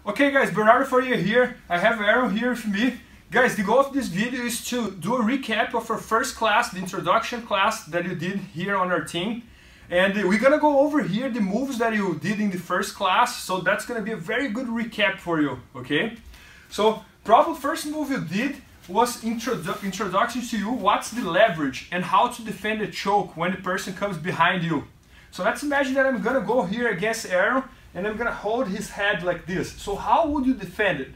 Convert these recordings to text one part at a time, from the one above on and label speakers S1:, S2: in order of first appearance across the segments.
S1: Okay guys, Bernardo Faria here. I have Aaron here with me. Guys, the goal of this video is to do a recap of our first class, the introduction class that you did here on our team. And we're gonna go over here the moves that you did in the first class, so that's gonna be a very good recap for you, okay? So, probably first move you did was introduction to you, what's the leverage and how to defend a choke when the person comes behind you. So let's imagine that I'm gonna go here against Aaron and I'm gonna hold his head like this. So how would you defend it?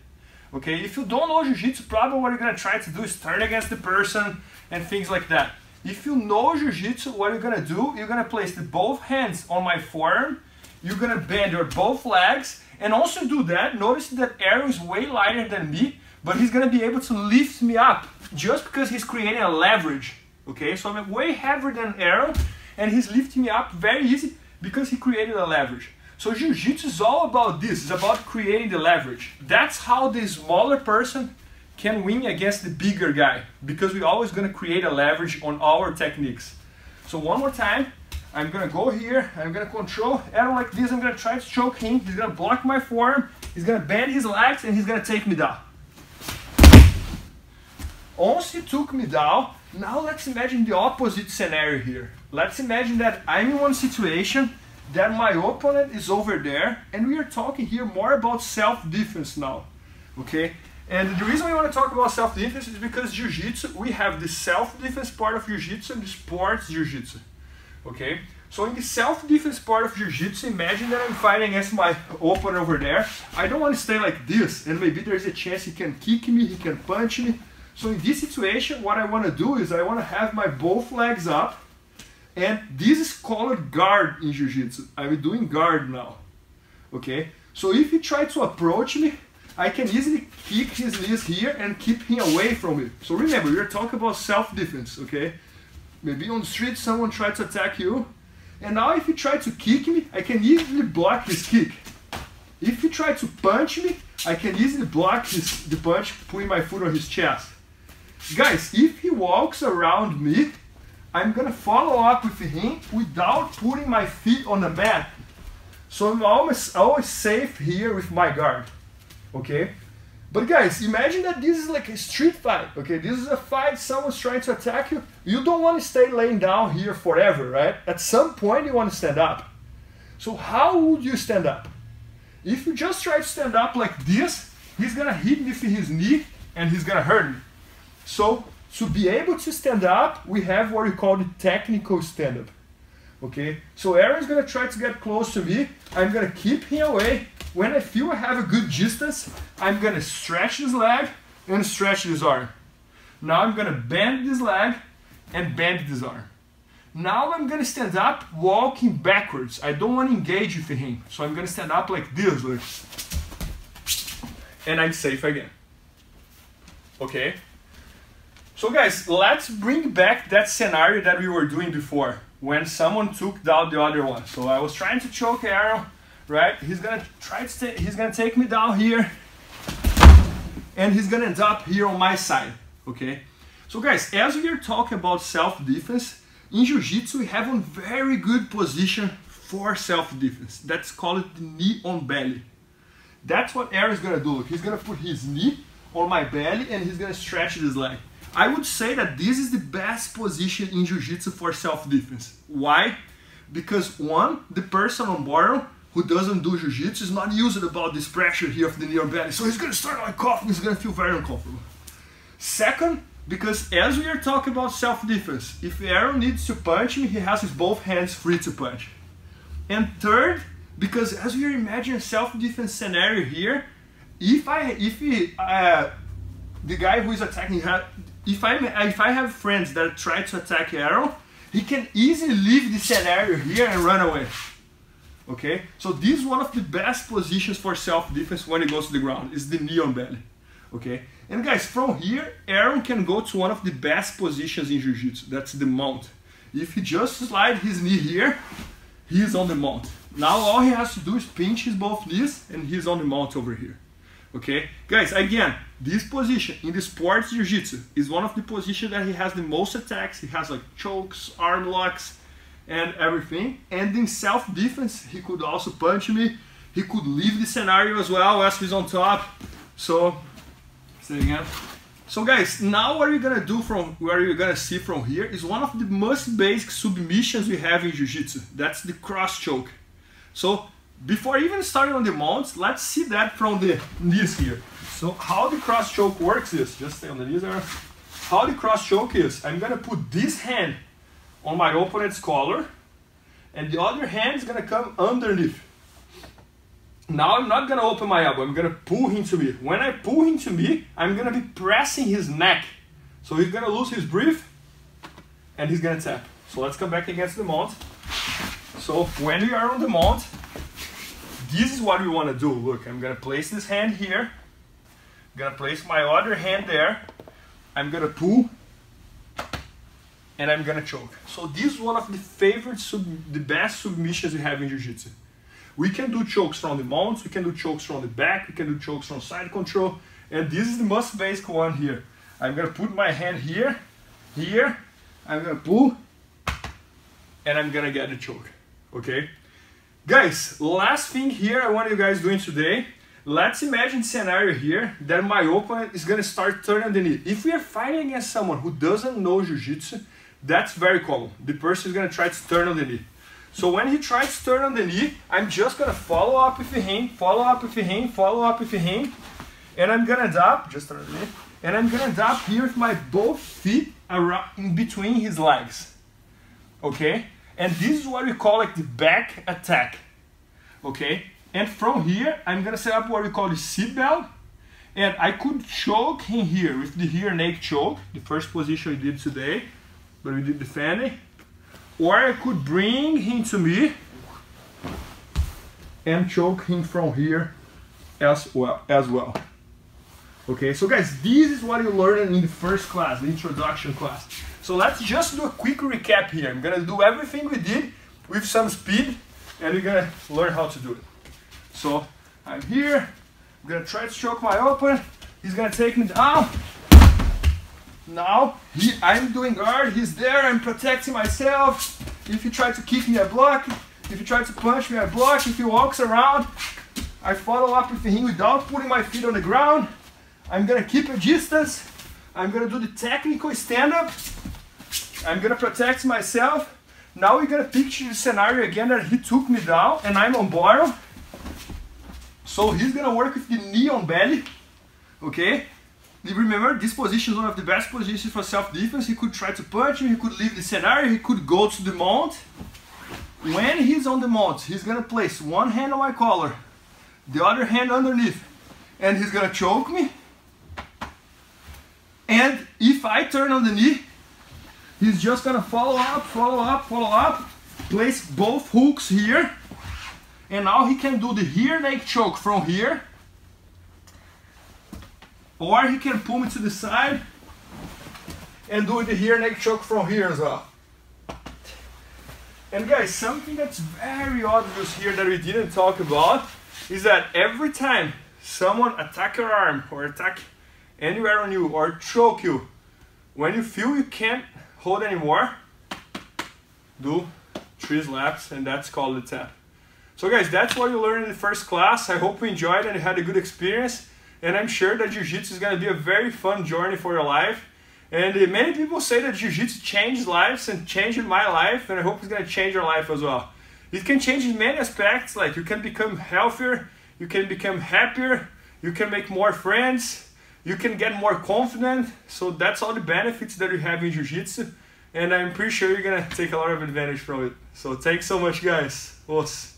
S1: Okay, if you don't know Jiu-Jitsu, probably what you're gonna try to do is turn against the person and things like that. If you know Jiu-Jitsu, what you're gonna do, you're gonna place both hands on my forearm, you're gonna bend your both legs, and also do that, notice that Aaron is way lighter than me, but he's gonna be able to lift me up just because he's creating a leverage. Okay, so I'm way heavier than Aaron, and he's lifting me up very easy because he created a leverage. So Jiu-Jitsu is all about this, it's about creating the leverage. That's how the smaller person can win against the bigger guy, because we're always gonna create a leverage on our techniques. So one more time, I'm gonna go here, I'm gonna control Aaron like this, I'm gonna try to choke him, he's gonna block my forearm, he's gonna bend his legs, and he's gonna take me down. Once he took me down, now let's imagine the opposite scenario here. Let's imagine that I'm in one situation that my opponent is over there, and we are talking here more about self-defense now, okay? And the reason we want to talk about self-defense is because Jiu-Jitsu, we have the self-defense part of Jiu-Jitsu and the sports Jiu-Jitsu, okay? So in the self-defense part of Jiu-Jitsu, imagine that I'm fighting against my opponent over there. I don't want to stay like this, and maybe there's a chance he can kick me, he can punch me. So in this situation, what I want to do is I want to have my both legs up, and this is called guard in Jiu-Jitsu. I'm doing guard now, okay? So if he tries to approach me, I can easily kick his knees here and keep him away from me. So remember, we're talking about self-defense, okay? Maybe on the street someone tried to attack you, and now if he tries to kick me, I can easily block his kick. If he tries to punch me, I can easily block the punch, putting my foot on his chest. Guys, if he walks around me, I'm gonna follow up with him without putting my feet on the mat. So I'm always safe here with my guard, okay? But guys, imagine that this is like a street fight, okay? This is a fight, someone's trying to attack you. You don't want to stay laying down here forever, right? At some point you want to stand up. So how would you stand up? If you just try to stand up like this, he's gonna hit me with his knee and he's gonna hurt me. So to be able to stand up, we have what we call the technical stand-up, okay? So Aaron's gonna try to get close to me. I'm gonna keep him away. When I feel I have a good distance, I'm gonna stretch this leg and stretch this arm. Now I'm gonna bend this leg and bend this arm. Now I'm gonna stand up walking backwards. I don't want to engage with him. So I'm gonna stand up like this, like, and I'm safe again, okay? So guys, let's bring back that scenario that we were doing before, when someone took down the other one. So I was trying to choke Aaron, right? He's gonna take me down here, and he's gonna end up here on my side, okay? So guys, as we are talking about self-defense, in Jiu-Jitsu we have a very good position for self-defense. That's called the knee on belly. That's what Aaron's gonna do. He's gonna put his knee on my belly and he's gonna stretch this leg. I would say that this is the best position in Jiu-Jitsu for self-defense. Why? Because one, the person on bottom who doesn't do Jiu-Jitsu is not used about this pressure here of the knee or belly. So he's gonna start like coughing, he's gonna feel very uncomfortable. Second, because as we are talking about self-defense, if Aaron needs to punch me, he has his both hands free to punch. And third, because as we are imagining a self-defense scenario here, the guy who is attacking, if I have friends that try to attack Aaron, he can easily leave the scenario here and run away. Okay? So this is one of the best positions for self-defense when he goes to the ground, is the knee on belly. Okay? And guys, from here, Aaron can go to one of the best positions in Jiu-Jitsu. That's the mount. If he just slide his knee here, he's on the mount. Now all he has to do is pinch his both knees and he's on the mount over here. Okay, guys, again, this position in the sports Jiu-Jitsu is one of the positions that he has the most attacks. He has like chokes, arm locks, and everything. And in self-defense, he could also punch me, He could leave the scenario as well as he's on top. So, say it again. So guys, now what you're gonna do from where you're gonna see from here is one of the most basic submissions we have in Jiu-Jitsu. That's the cross choke. So before even starting on the mounts, let's see that from the knees here. So how the cross choke works is, just stay on the knees there. How the cross choke is, I'm gonna put this hand on my opponent's collar, and the other hand is gonna come underneath. Now I'm not gonna open my elbow, I'm gonna pull him to me. When I pull him to me, I'm gonna be pressing his neck. So he's gonna lose his breath, and he's gonna tap. So let's come back against the mount. So when we are on the mount, this is what we wanna do. Look, I'm gonna place this hand here. I'm gonna place my other hand there. I'm gonna pull, and I'm gonna choke. So this is one of the favorite, the best submissions we have in Jiu-Jitsu. We can do chokes from the mounts, we can do chokes from the back, we can do chokes from side control, and this is the most basic one here. I'm gonna put my hand here, here, I'm gonna pull, and I'm gonna get the choke, okay? Guys, last thing here I want you guys doing today, let's imagine a scenario here that my opponent is gonna start turning the knee. If we are fighting against someone who doesn't know Jiu-Jitsu, that's very common. The person is gonna try to turn on the knee. So when he tries to turn on the knee, I'm just gonna follow up with him, follow up with him, follow up with him, and I'm gonna drop, just turn the knee, and I'm gonna drop here with my both feet around in between his legs, okay? And this is what we call like the back attack, okay? And from here, I'm gonna set up what we call the seat belt, and I could choke him here with the rear naked choke, the first position we did today, but we did defending. Or I could bring him to me and choke him from here as well. Okay, so guys, this is what you learned in the first class, the introduction class. So let's just do a quick recap here. I'm gonna do everything we did with some speed, and we're gonna learn how to do it. So I'm here, I'm gonna try to choke my opponent, he's gonna take me down. Now, I'm doing guard, he's there, I'm protecting myself. If he tries to kick me, I block. If he tries to punch me, I block. If he walks around, I follow up with him without putting my feet on the ground. I'm gonna keep a distance. I'm gonna do the technical stand-up. I'm gonna protect myself. Now we're gonna picture the scenario again that he took me down and I'm on bottom. So he's gonna work with the knee on belly, okay? Remember, this position is one of the best positions for self-defense. He could try to punch me, he could leave the scenario, he could go to the mount. When he's on the mount, he's gonna place one hand on my collar, the other hand underneath, and he's gonna choke me. And if I turn on the knee, he's just gonna follow up, follow up, follow up, place both hooks here, and now he can do the rear naked choke from here. Or he can pull me to the side and do the rear naked choke from here as well. And guys, something that's very obvious here that we didn't talk about is that every time someone attacks your arm or attack anywhere on you or choke you, when you feel you can't hold anymore, do 3 slaps, and that's called the tap. So guys, that's what you learned in the first class. I hope you enjoyed and you had a good experience. And I'm sure that Jiu-Jitsu is going to be a very fun journey for your life. And many people say that Jiu-Jitsu changed lives and changed my life, and I hope it's going to change your life as well. It can change in many aspects, like you can become healthier, you can become happier, you can make more friends, you can get more confident. So that's all the benefits that we have in Jiu-Jitsu, and I'm pretty sure you're going to take a lot of advantage from it. So thanks so much, guys. Os.